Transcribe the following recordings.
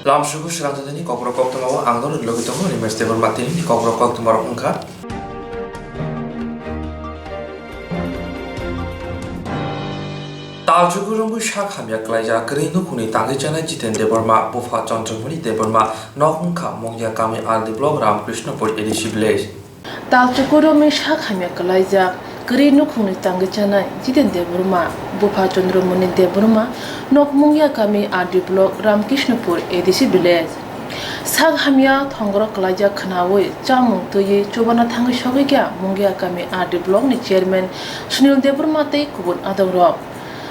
Lamsuku Swrangchati Kokborok Koktwma angdor logitong University Matini Kokborok Koktwma ungka. Talchuku rombu shak hamya klaija grinu kuni tangi chana jiten deborma bufa chonchongmuni deborma nokungka mongya kami aldi blog Ramkrishnapur edisi village. Talchuku rombu shak hamya klaija grinu kuni tangi chana jiten deborma bufa chonchongmuni deborma nokmungya kami aldi blog Ramkrishnapur edisi village. Sak hamya thongro klaija khnawi chamung tuyi chobana thangi shogikya mongya kami aldi blog ni chairman Sunil deborma tei kubun adongrok.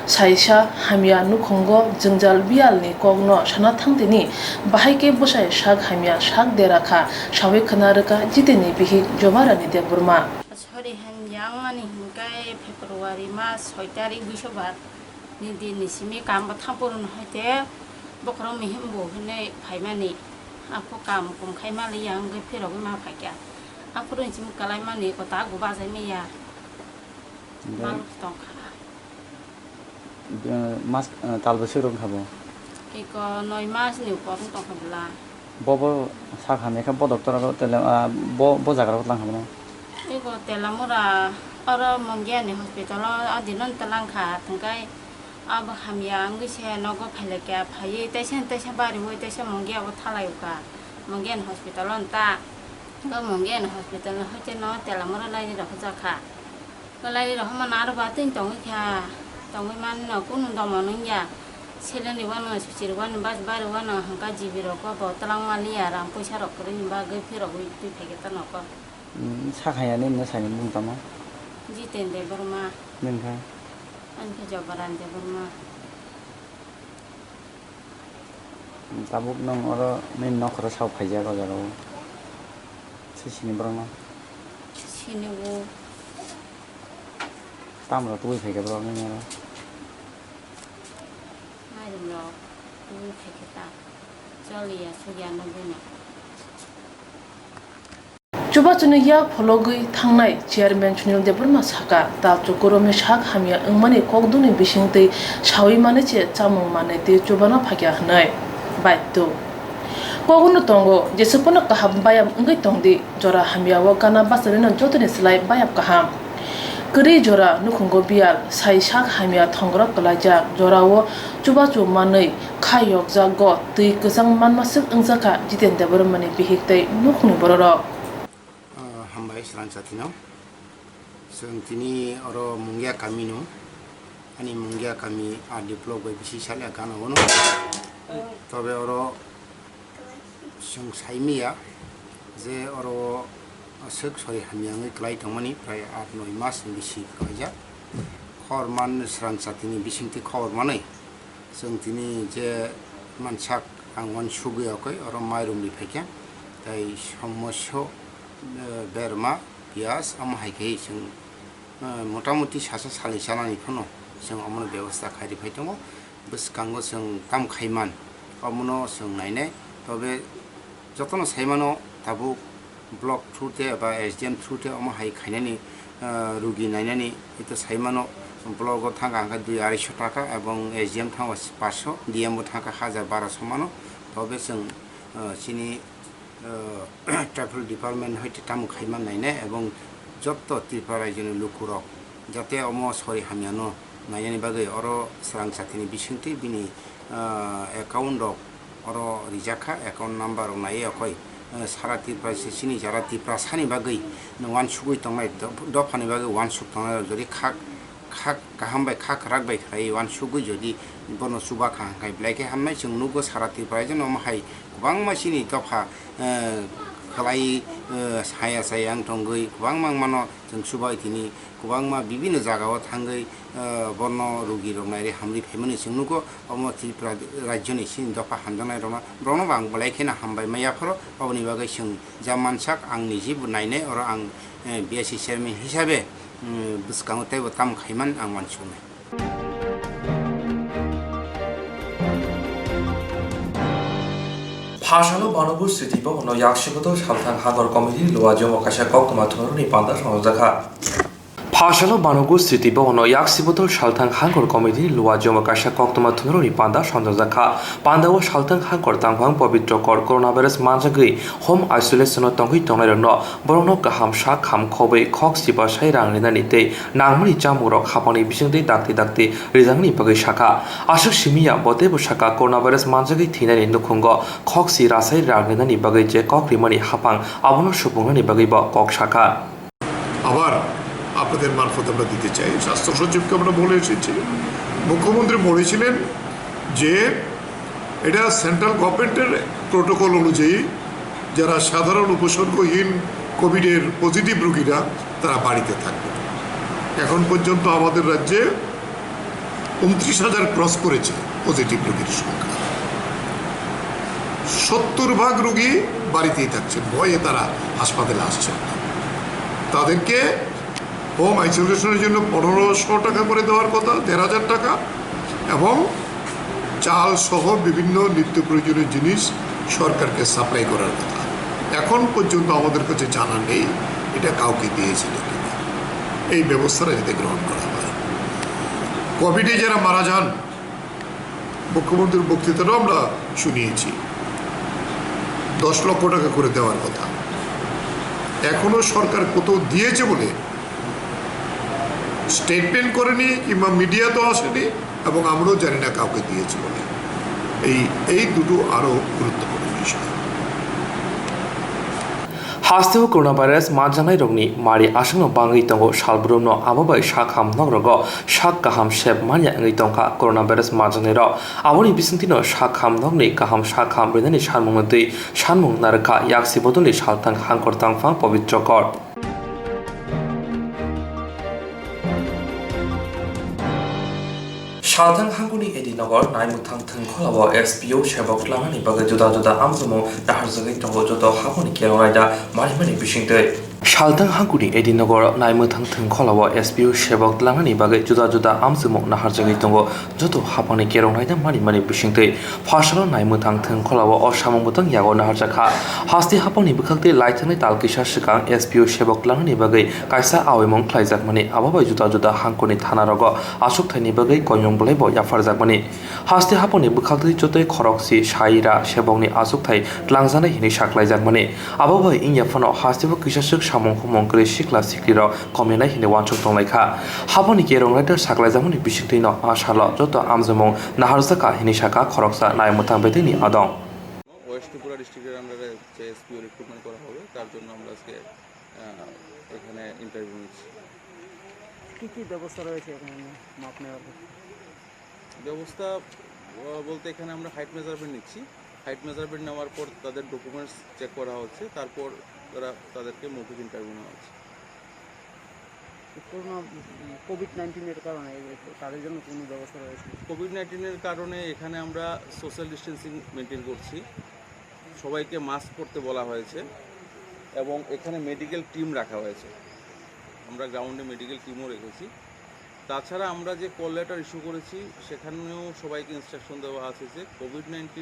Saisa hamya nukhongo jengjal bial ni kogno sana thangtini bahai bosai sak hamya sak deraka sawe khanaraka jiteni bihi jomarani deburma sorry hanjang mani hingkai February mas 6 tarik bisobar ni din ni simi kam bathapurun hoite bokro mihimbo hne phaimani apo kam kum khaimali yang ge phiro ma phakya apurun sim kalai mani kota guba jai ya mal tong mas talbese rong khabo iko 9 mas ni ko tong khabla bobo sakha mekha bo doctor ko tele bo jagar ko lang khabo iko telamura ora mongya ni hospital adinon talang kha thangkai ab hamya ngi se nogo phale kya phai taisen bari hoi taisen mongya ko thalai ka mongya hospital ta ko mongya hospital hote no telamura lai ro kha ko lai ro mana ro batin tong kha tongman no kun domon ya selen wan sirwan bas bar wan hangka jibiro ko botalang mali ya ram poisa ro kre nimba ge phiro hui tu phegeta no ko sakhaya ni na sani mung tama jiten de burma nengka an ke jabaran de burma tabuk nang oro min nok ro sau phaija ko jaro sini brona sini wo tam ro tu phega bro ni ro no tu phegeta choli ya suya no bena chuba chune ya phologui thangnai chairman Sunil deburma saka talchuku romi sak hamya engmani kokduni bisingtei sawi mane che chamung mane te chubana phakya hnai baito kogunu tongo jesupona kaham bayam ngai tongdi jora hamya wa kana basarena jotoni slai bayap kaham kri jora nukhungo bial sai sak hamya thongra kalaja jora wo chuba chu manei khayok ja go tui kusang manmasuk engjaka jiten deburmani bihiktai nukhni bororo hambai Swrangchati no tini oro mungya kami no ani mungya kami a develop bai bisi sala kana wono tobe oro sung saimia je oro sek sori hamyangi klai tongmani prai 8-9 mas bisi kaja khorman Swrangchati ni bisingti khor manai tini je mansak angwan sugi akoi oro mairum li phekya tai somosho berma pias amhaikei sing motamuti sasa sali sanani phono sing amno ব্যবস্থা খাইri phaitongo buskango sing kam khaiman amno sing naine tobe jotono saimano tabu block through te ba SDM through te amhai khainani rugi nainani ito saimano block thanga angka 200 টাকা এবং SDM thanga 500 DM thanga 1200 mano tobe sing sini travel department হইতে তামু খাইমান নাইনে এবং যত ত্রিপুরা জনে লুকুরক যাতে অম sorry হামিয়ানো নাইনি বাগে অর Swrangchati ni bisingti bini account অর রিজাখা অ্যাকাউন্ট নাম্বার নাই অকই সারা ত্রিপুরা সিনি যারা ত্রিপুরা সানি বাগে ওয়ান সুগই তংনাই দফানি বাগে ওয়ান সুগ তংনাই যদি খাক খাক গাহামবাই খাক রাখবাই খাই ওয়ান সুগই যদি বন সুবা খাই ব্লাইকে হামনাই जों नुगो सारा ত্রিপুরা जन अमहाय गोबां मासिनि दफा खालाय साया सायां थंगै गोबां मानो जों सुबाय थिनि गोबां मा बिभिन्न जागाव थांगै बन्न रुगि रंनाय हामरि फेमनि जों नुगो अम त्रिपुरा राज्यनि सिन दफा हामजानाय रना ब्रनो बां बलायखेना हामबाय मायाफोर अबनि बागै जों जा मानसाक आंनि जिबु नायनाय अर आं बिएसि चेयारमेन हिसाबै बुसकांगते ताम खायमान आं मानसुनाय Phashalo Banubur City Bo no Yakshikoto Shalthang Hagor Committee Luajo Makasha Koktwma Thoruni Panda Sonjaka Phashalo Banogu City Bono Yaksiboto Shaltang Hangor Committee Lua Jomakasha Koktwma Thunuri Panda Sondazaka Panda was Shaltang Hangor Tanghang Pobitro Kor Coronavirus Manjagri Home Isolation Tongi Tonerno Borono Kaham Shak Ham Kobe Cox Siba Shairang Nite Namuri Jamurok Hapani Bishindi Dakti Rizangni Bagashaka Ashu Shimia Botebo Shaka Coronavirus Manjagi Tina Nukungo Coxi Rasai Ragnani Bagaje Kokrimani Hapang Abono Shupungani Bagiba Kok Shaka আপনাদের মারফত আমরা দিতে চাই স্বাস্থ্য সচিবকে আমরা বলে এসেছি মুখ্যমন্ত্রী বলেছিলেন যে এটা সেন্ট্রাল গভর্নমেন্টের প্রোটোকল অনুযায়ী যারা সাধারণ উপসর্গহীন কোভিডের পজিটিভ রোগীরা তারা বাড়িতে থাকবে এখন পর্যন্ত আমাদের রাজ্যে ২৯,০০০ ক্রস করেছে পজিটিভ রোগীর সংখ্যা ৭০% রোগী বাড়িতেই থাকছে ভয়ে তারা হাসপাতালে আসছেন না তাদেরকে হোম আইসোলেশনের জন্য ১৫০০ টাকা করে দেওয়ার কথা ১৫০০ টাকা এবং চাল সহ বিভিন্ন নিত্য প্রয়োজনীয় জিনিস সরকারকে সাপ্লাই করার কথা এখন পর্যন্ত আমাদের কাছে জানা নেই এটা কাউকে দিয়েছিল কিনা এই ব্যবস্থাটা যাতে গ্রহণ করা হয় কোভিডে যারা মারা যান মুখ্যমন্ত্রীর বক্তৃতাটাও আমরা শুনিয়েছি ১০ লক্ষ টাকা করে দেওয়ার কথা এখনো সরকার কত দিয়েছে বলে স্টেটমেন্ট করেনি কিংবা মিডিয়াতেও আসেনি এবং আমরাও জানি না কাউকে দিয়েছে বলে এই দুটো আরও গুরুত্বপূর্ণ বিষয় Hasteo coronavirus Majanai Rogni Mari Ashano Bangi Tongo Shalbruno Ababai Shakham Nogrogo Shakham Shep Mania Ngitonka coronavirus Majanero Awoni Bisentino Shakham Nogni Kaham Shakham Brenani Shalmumati Shalmung Naraka Yaksi Bodoni Shaltang Hankortang Fang Povitrokor Shaltang Hanguni Edinogor Naimutang Tengkolabo SPO Shabok Lamani Baga Juda Amzumo Daharzagi Tongo Jodo Haponi Keroida Mani Bishinte Shaltang Hanguni Edinogor Naimutang Tengkolabo SPO Shabok Lamani Baga Juda Amzumo Naharzagi Tongo Jodo Haponi Keroida Mani Bishinte Phashalo Naimutang Tengkolabo or Shamamutang Yago Naharzaka Hasti Haponi Bukakti Lightani Talkisha Shikang SPO Shabok Lamani Baga Kaisa Awemong Klaizak Mani Ababa Juda Hanguni Tanarogo Asuk Tani Baga Koyong Lebo Yafarzakmani Hasti Haponi Bukakti Jote Koroksi Shaira Shebongni Asuktai Langzana Hini Shaklaijakmani Ababa in Yafano Hasti Kishashuk Shamong Humong Krishikla Sikiro Komina Hini Wanchotong Laika Haponi Kerong Rider Shaklaijakmani Bishitino Ashalo Joto Amzamong Naharzaka Hini Shaka Koroksa Naimutang Bedini Adong West Tripura ডিস্ট্রিক্টের আন্ডারে যে SPO recruitment করা হবে তার জন্য আমরা আজকে এখানে ইন্টারভিউ নিচ্ছি কি ব্যবস্থা রয়েছে এখানে মাপ নেওয়ার ব্যবস্থা বলতে এখানে আমরা হাইট মেজারমেন্ট নিচ্ছি হাইট মেজারমেন্ট নেওয়ার পর তাদের ডকুমেন্টস চেক করা হচ্ছে তারপর তাদেরকে মৌখিক ইন্টারভিউ নেওয়া হচ্ছে কোভিড-19 কারণে তাদের জন্য কোনো ব্যবস্থা রয়েছে কোভিড-19 কারণে এখানে আমরা সোশ্যাল ডিস্টেন্সিং মেনটেন করছি সবাইকে মাস্ক পরতে বলা হয়েছে এবং এখানে মেডিকেল টিম রাখা হয়েছে আমরা গ্রাউন্ডে মেডিকেল টিমও রেখেছি তাছাড়া আমরা যে কল লেটার ইস্যু করেছি সেখানেও সবাইকে ইনস্ট্রাকশন দেওয়া আছে যে কোভিড-19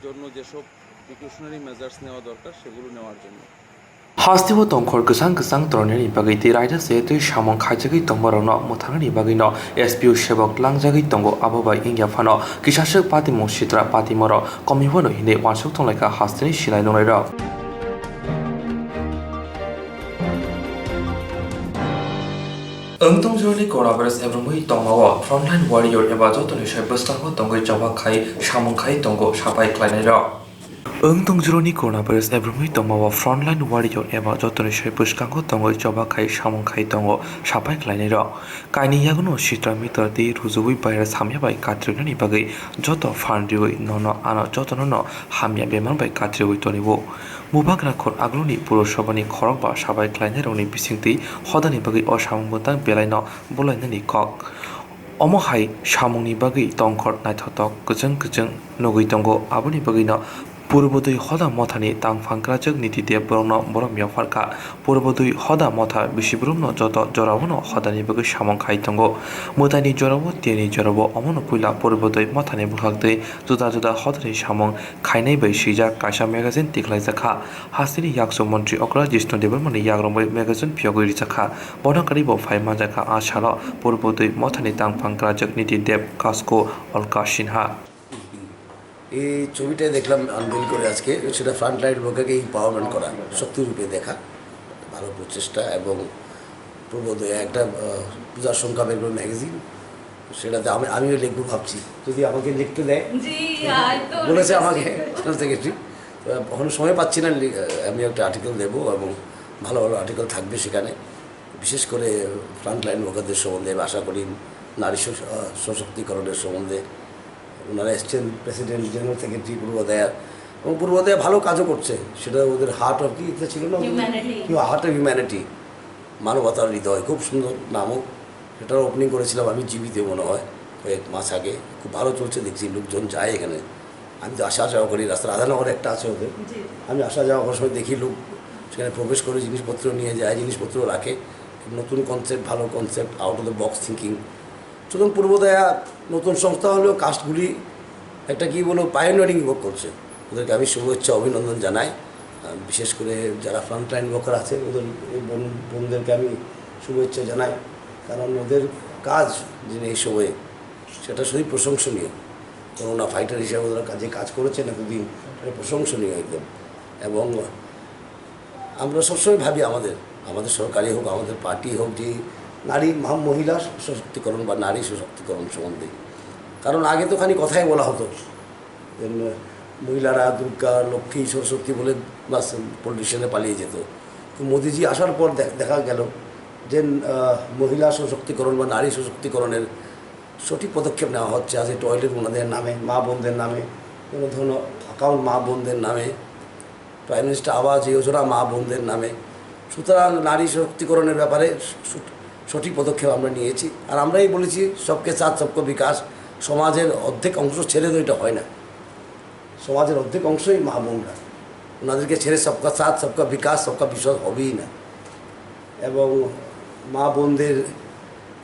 জন্য যেসব প্রিকশনারি মেজার্স নেওয়া দরকার সেগুলো নেওয়ার জন্য Hastibo Tongkor Gesang Torneri Bagiti Raida Seti Shamong Kajagi Tomborno Mutangani Bagino SPO Shebok Langjagi Tongo Ababa India Fano Kishashik Patimo Shitra Patimoro Komiwono Hinde Wanshuk Tongleka Hastini Shilai Nonero Ungtung Joni Coronavirus Evermui Tongawa Frontline Warrior Eba Jotoni Shebustango Tongo Jawakai Shamonkai Tongo Shapai Kleinero Ungtung Joni Coronavirus Evermui Tongawa Frontline Warrior Eba Jotoni Shebustango Tongo Jawakai Shamonkai Tongo Shapai Kleinero Kaini Yagono Shitra Mitter Di Ruzui Virus Hamia by Katrina Bagi Joto Farndiwi Nono Ano Jotono Hamia Beman by Katriwi Toniwo Mubagna Kor Agluni Puroshabani Korokba Shabai Kleineroni Bisinti Hodani Bagi or Shamutang Belaino Bolainani Kok Omohai Shamoni Bagi Tongkor Naitotok Kujung Nogui Tongo Abuni Bagino Purvodaya हदा मथानि तांफांक्राजक नीतिदेव ब्रह्म बरमिया फारका पूर्वोदय हदा मथा बिसिब्रुमनो जत जरावनो हदानि बगै सामं खाइतंगो मोदानि जरावो तेनि जरावो अमनो पुइला पूर्वोदय मथानि बुखागदै जुदा जुदा हदानि सामं खाइनाय बै सिजा Kasa magazine तिख्लाइजाखा हासिनि याक्सो मन्त्री अक्रा Jishnu देबरमनि याग्रमै magazine पियगै रिजाखा बदकारि ब फाइमा जाखा आछाल पूर्वोदय मथानि तांफांक्राजक नीतिदेव कास्को अलका सिन्हा এই ছবিটাই দেখলাম anvil করে আজকে সেটা ফ্রন্টলাইন লোককে এম্পাওয়ারমেন্ট করা শক্তিরূপে দেখা ভালো প্রচেষ্টা এবং পূর্বোদয় একটা পূজার সংখ্যা বের করে ম্যাগাজিন সেটাতে আমিও লিখবো ভাবছি যদি আমাকে লিখতে দেয় বলেছে আমাকে সেক্রেটারি কখনো সময় পাচ্ছি না আমি একটা আর্টিকেল দেবো এবং ভালো ভালো আর্টিকেল থাকবে সেখানে বিশেষ করে ফ্রন্টলাইন লোকদের সম্বন্ধে আশা করি নারী সশক্তিকরণের সম্বন্ধে ওনারা এসছেন প্রেসিডেন্ট জেনারেল সেক্রেটারি পূর্বোদয়া এবং পূর্বোদয়া ভালো কাজও করছে সেটা ওদের হার্ট অফ কি ছিল না হার্ট অফ হিউম্যানিটি মানবতার হৃদয় খুব সুন্দর নামও সেটার ওপেনিং করেছিলাম আমি জীবিত মনে হয় কয়েক মাস আগে খুব ভালো চলছে দেখছি লোকজন যায় এখানে আমি তো আসা যাওয়া করি রাস্তা রাধানগর একটা আছে ওদের আমি আসা যাওয়া করার সময় দেখি লোক সেখানে প্রবেশ করে জিনিসপত্র নিয়ে যায় জিনিসপত্র রাখে নতুন কনসেপ্ট ভালো concept out of the box thinking সুতরাং পূর্বোদয়া নতুন সংস্থা হলেও কাস্টগুলি একটা কী বলবো পায়োনিয়ারিং ওয়ার্ক করছে ওদেরকে আমি শুভেচ্ছা অভিনন্দন জানাই বিশেষ করে যারা ফ্রন্টলাইন ওয়ার্কার আছে ওদের বোনদেরকে আমি শুভেচ্ছা জানাই কারণ ওদের কাজ যিনি এই সময়ে সেটা শুধুই প্রশংসনীয় করোনা ফাইটার হিসাবে ওরা কাজ করেছেন এতদিন সেটা প্রশংসনীয় একদম এবং আমরা সবসময় ভাবি আমাদের সরকারি হোক আমাদের পার্টি হোক যে নারী মহিলা সশক্তিকরণ বা নারী সশক্তিকরণ সম্বন্ধে কারণ আগে তো খালি কথাই বলা হতো মহিলারা দুর্গা লক্ষ্মী সরস্বতী বলে বাস পলিটিশিয়ানে পালিয়ে যেত তো মোদিজি আসার পর দেখা গেল যে মহিলা সশক্তিকরণ বা নারী সশক্তিকরণের সঠিক পদক্ষেপ নেওয়া হচ্ছে আজ টয়লেট ওনাদের নামে মা বোনদের নামে কোনো ধরনের অ্যাকাউন্ট মা বোনদের নামে প্রাইম মিনিস্টার আবাস যোজনা মা বোনদের নামে সুতরাং নারী সশক্তিকরণের ব্যাপারে সঠিক পদক্ষেপ আমরা নিয়েছি আর আমরাই বলেছি সবকে সাথ সবকে বিকাশ সমাজের অর্ধেক অংশ ছেড়ে তো এটা হয় না সমাজের অর্ধেক অংশই মা বোনরা ওনাদেরকে ছেড়ে সবকা সাথ সবকা বিকাশ সবকা বিকাশ হবেই না এবং মা বোনদের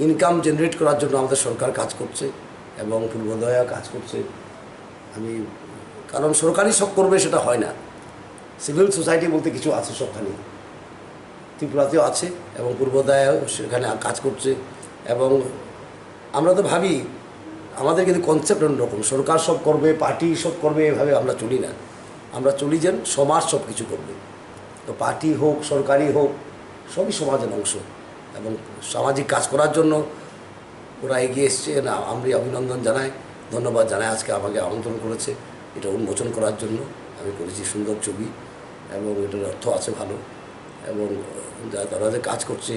ইনকাম জেনারেট করার জন্য আমাদের সরকার কাজ করছে এবং পূর্বোদয়া কাজ করছে আমি কারণ সরকারি সব করবে সেটা হয় না সিভিল সোসাইটি বলতে কিছু আছে সবখানে ত্রিপুরাতেও আছে এবং পূর্বোদয়াও সেখানে কাজ করছে এবং আমরা তো ভাবি আমাদের কিন্তু কনসেপ্ট অন্যরকম সরকার সব করবে পার্টি সব করবে এভাবে আমরা চলি না আমরা চলি যেন সমাজ সব কিছু করবে তো পার্টি হোক সরকারি হোক সবই সমাজের অংশ এবং সামাজিক কাজ করার জন্য ওরা এগিয়ে এসছে না আমি অভিনন্দন জানাই ধন্যবাদ জানাই আজকে আমাকে আমন্ত্রণ করেছে এটা উন্মোচন করার জন্য আমি করেছি সুন্দর ছবি এবং এটার অর্থ আছে ভালো এবং তারা যে কাজ করছে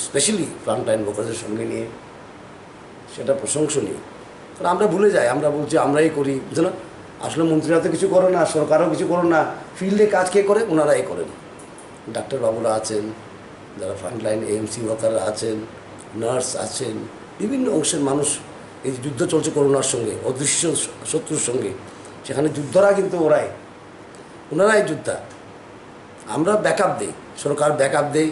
স্পেশালি ফ্রন্টলাইন ওয়ার্কারদের সঙ্গে নিয়ে সেটা প্রশংসনীয় কারণ আমরা ভুলে যাই আমরা বলছি আমরাই করি বুঝলো আসলে মন্ত্রীরা তো কিছু করে না সরকারও কিছু করে না ফিল্ডে কাজ কে করে ওনারাই করেন ডাক্তারবাবুরা আছেন যারা ফ্রন্টলাইন এএমসি ওয়ার্কাররা আছেন নার্স আছেন বিভিন্ন অংশের মানুষ এই যুদ্ধ চলছে করোনার সঙ্গে অদৃশ্য শত্রুর সঙ্গে সেখানে যুদ্ধরা কিন্তু ওনারাই যোদ্ধা আমরা ব্যাকআপ দিই সরকার ব্যাকআপ দেয়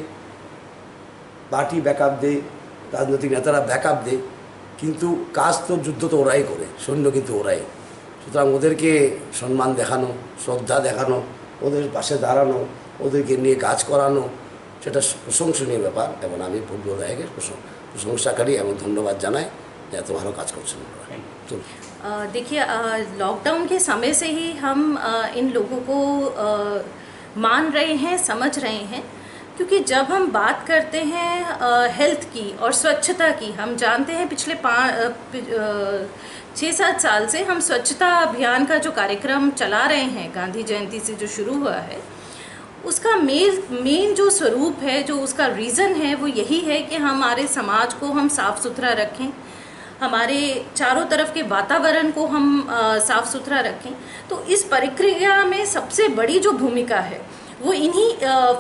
পার্টি ব্যাকআপ দেয় রাজনৈতিক নেতারা ব্যাকআপ দেয় কিন্তু কাজ তো যুদ্ধ তো ওরাই করে সৈন্য কিন্তু ওরাই সুতরাং ওদেরকে সম্মান দেখানো শ্রদ্ধা দেখানো ওদের পাশে দাঁড়ানো ওদেরকে নিয়ে কাজ করানো সেটা প্রশংসনীয় ব্যাপার এবং আমি পূর্বোদয়াকে প্রশংসাকারী এবং ধন্যবাদ জানাই যে এত ভালো কাজ করছেন देखिए लॉकडाउन के समय से ही हम इन लोगों को मान रहे हैं समझ रहे हैं क्योंकि जब हम बात करते हैं हेल्थ की और स्वच्छता की हम जानते हैं पिछले 6-7 साल से हम स्वच्छता अभियान का जो कार्यक्रम चला रहे हैं गांधी जयंती से जो शुरू हुआ है उसका मेन जो स्वरूप है जो उसका रीज़न है वो यही है कि हमारे समाज को हम साफ़ सुथरा रखें हमारे चारों तरफ के वातावरण को हम साफ़ सुथरा रखें तो इस प्रक्रिया में सबसे बड़ी जो भूमिका है वो इन्हीं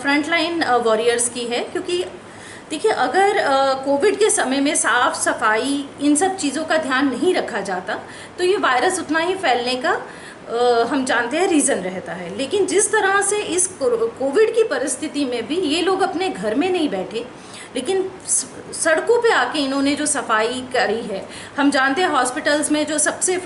फ्रंटलाइन वॉरियर्स की है क्योंकि देखिए अगर कोविड के समय में साफ़ सफाई इन सब चीज़ों का ध्यान नहीं रखा जाता तो ये वायरस उतना ही फैलने का हम जानते हैं रीज़न रहता है। लेकिन जिस तरह से इस कोविड की परिस्थिति में भी ये लोग अपने घर में नहीं बैठे, लेकिन सड़कों पे आके इन्होंने जो सफाई करी है, हम जानते हैं हॉस्पिटल्स में जो सबसे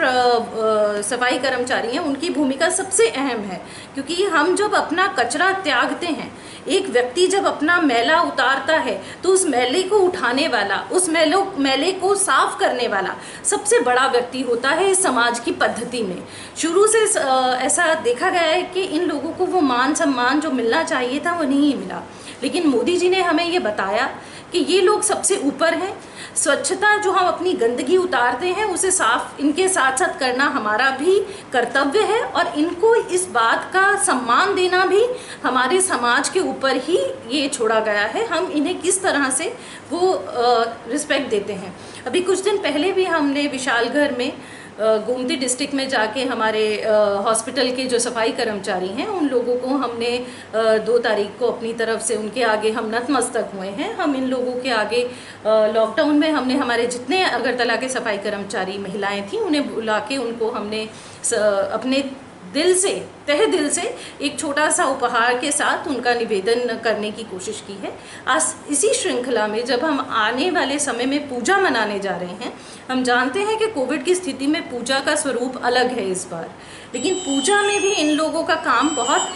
सफाई कर्मचारी हैं उनकी भूमिका सबसे अहम है, क्योंकि हम जब अपना कचरा त्यागते हैं, एक व्यक्ति जब अपना मैला उतारता है तो उस मैले को उठाने वाला, उस मैले को साफ करने वाला सबसे बड़ा व्यक्ति होता है इस समाज की पद्धति में। शुरू से ऐसा देखा गया है कि इन लोगों को वो मान सम्मान जो मिलना चाहिए था वो नहीं मिला, लेकिन मोदी जी ने हमें ये बताया कि ये लोग सबसे ऊपर हैं। स्वच्छता जो हम अपनी गंदगी उतारते हैं उसे साफ इनके साथ साथ करना हमारा भी कर्तव्य है, और इनको इस बात का सम्मान देना भी हमारे समाज के ऊपर ही ये छोड़ा गया है। हम इन्हें किस तरह से वो रिस्पेक्ट देते हैं। अभी कुछ दिन पहले भी हमने विशालगढ़ में गोमती डिस्ट्रिक्ट में जाके हमारे हॉस्पिटल के जो सफाई कर्मचारी हैं उन लोगों को हमने 2 तारीख को अपनी तरफ से उनके आगे हम नतमस्तक हुए हैं। हम इन लोगों के आगे लॉकडाउन में हमने हमारे जितने अगरतला के सफाई कर्मचारी महिलाएं थी उन्हें बुला के उनको हमने अपने दिल से, तहे दिल से एक छोटा सा उपहार के साथ उनका निवेदन करने की कोशिश की है। आज इसी श्रृंखला में जब हम आने वाले समय में पूजा मनाने जा रहे हैं, हम जानते हैं कि कोविड की स्थिति में पूजा का स्वरूप अलग है इस बार, लेकिन पूजा में भी इन लोगों का काम बहुत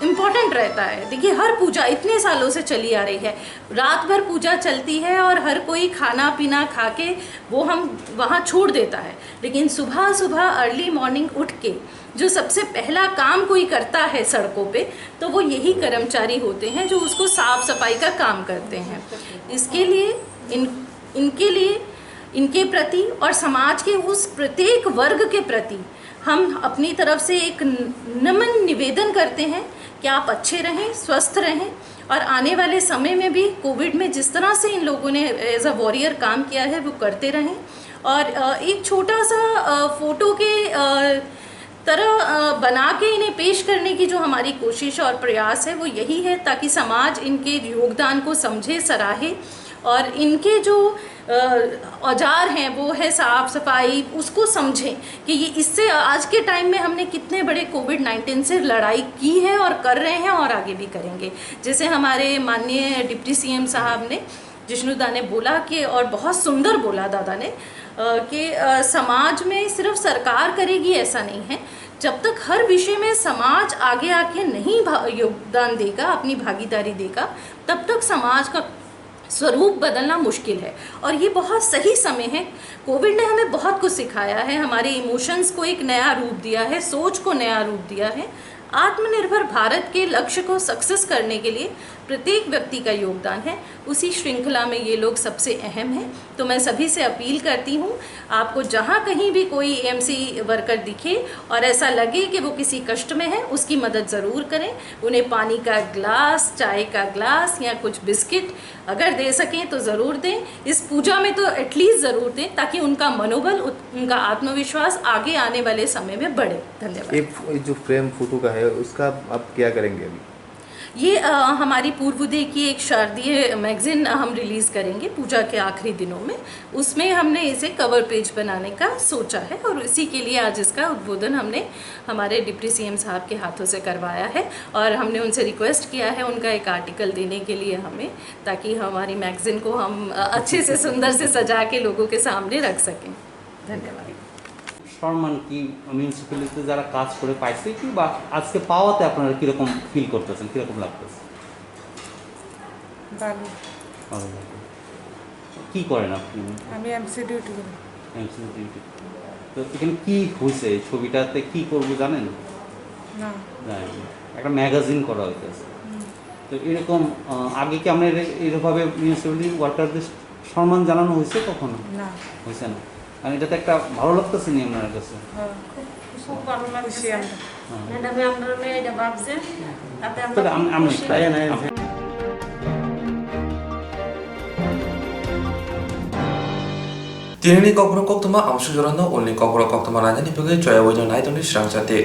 इम्पॉर्टेंट रहता है। देखिए, हर पूजा इतने सालों से चली आ रही है, रात भर पूजा चलती है और हर कोई खाना पीना खा के वो हम वहाँ छोड़ देता है, लेकिन सुबह सुबह अर्ली मॉर्निंग उठ के जो सबसे पहला काम कोई करता है सड़कों पे, तो वो यही कर्मचारी होते हैं जो उसको साफ सफाई का काम करते हैं। इसके लिए इनके लिए, इनके प्रति और समाज के उस प्रत्येक वर्ग के प्रति हम अपनी तरफ से एक नमन निवेदन करते हैं कि आप अच्छे रहें, स्वस्थ रहें, और आने वाले समय में भी कोविड में जिस तरह से इन लोगों ने एज अ वॉरियर काम किया है वो करते रहें। और एक छोटा सा फोटो के तरह बना के इन्हें पेश करने की जो हमारी कोशिश और प्रयास है वो यही है, ताकि समाज इनके योगदान को समझे, सराहे, और इनके जो औजार हैं वो है साफ सफाई, उसको समझें कि ये इससे आज के टाइम में हमने कितने बड़े कोविड-19 से लड़ाई की है और कर रहे हैं और आगे भी करेंगे। जैसे हमारे माननीय डिप्टी सीएम साहब ने, जिष्णुदा ने बोला कि, और बहुत सुंदर बोला दादा ने, कि समाज में सिर्फ सरकार करेगी ऐसा नहीं है। जब तक हर विषय में समाज आगे आके नहीं योगदान देगा, अपनी भागीदारी देगा, तब तक समाज का स्वरूप बदलना मुश्किल है। और ये बहुत सही समय है। कोविड ने हमें बहुत कुछ सिखाया है, हमारे इमोशंस को एक नया रूप दिया है, सोच को नया रूप दिया है। आत्मनिर्भर भारत के लक्ष्य को सक्सेस करने के लिए प्रत्येक व्यक्ति का योगदान है। उसी श्रृंखला में ये लोग सबसे अहम हैं। तो मैं सभी से अपील करती हूँ, आपको जहाँ कहीं भी कोई एएमसी वर्कर दिखे और ऐसा लगे कि वो किसी कष्ट में है, उसकी मदद ज़रूर करें। उन्हें पानी का ग्लास, चाय का ग्लास या कुछ बिस्किट अगर दे सकें तो ज़रूर दें। इस पूजा में तो एटलीस्ट ज़रूर दें, ताकि उनका मनोबल, उनका आत्मविश्वास आगे आने वाले समय में बढ़े। धन्यवाद। एक जो फ्रेम फोटो का है उसका आप क्या करेंगे अभी? ये हमारी पूर्वोदय की एक शारदीय मैगज़ीन हम रिलीज़ करेंगे पूजा के आखिरी दिनों में। उसमें हमने इसे कवर पेज बनाने का सोचा है, और इसी के लिए आज इसका उद्बोधन हमने हमारे डिप्टी सीएम साहब के हाथों से करवाया है, और हमने उनसे रिक्वेस्ट किया है उनका एक आर्टिकल देने के लिए हमें, ताकि हमारी मैगज़ीन को हम अच्छे से सुंदर से सजा के लोगों के सामने रख सकें। धन्यवाद। সম্মান কি মিউনিসিপ্যালিটিতে যারা কাজ করে পাইছে কি, বা আজকে পাওয়াতে আপনারা কীরকম ফিল করতেছেন, কীরকম লাগতেছে? ভালো। কী করেন আপনি? আমি এমসি ডিউটি করি। MC duty. তো এখানে কী হয়েছে, ছবিটাতে কী করবো জানেন? না জানি। একটা ম্যাগাজিন করা হইতেছে। তো এরকম আগে কি আমরা এরকমভাবে মিউনিসিপ্যালিটি ওয়ার্কারদের সম্মান জানানো হয়েছে কখনো? না, হয়েছে না। আর এটাতে একটা ভালো লাগতেছে নি আপনার কাছে? খুব ভালো লাগছে। ম্যাডামে আমরা এটা ভাবছে, তাতে আমি Tiene Kokborok Koktwma ang susuran no only Kokborok Koktwma na ni pagay choya wino na ito ni Swrangchati.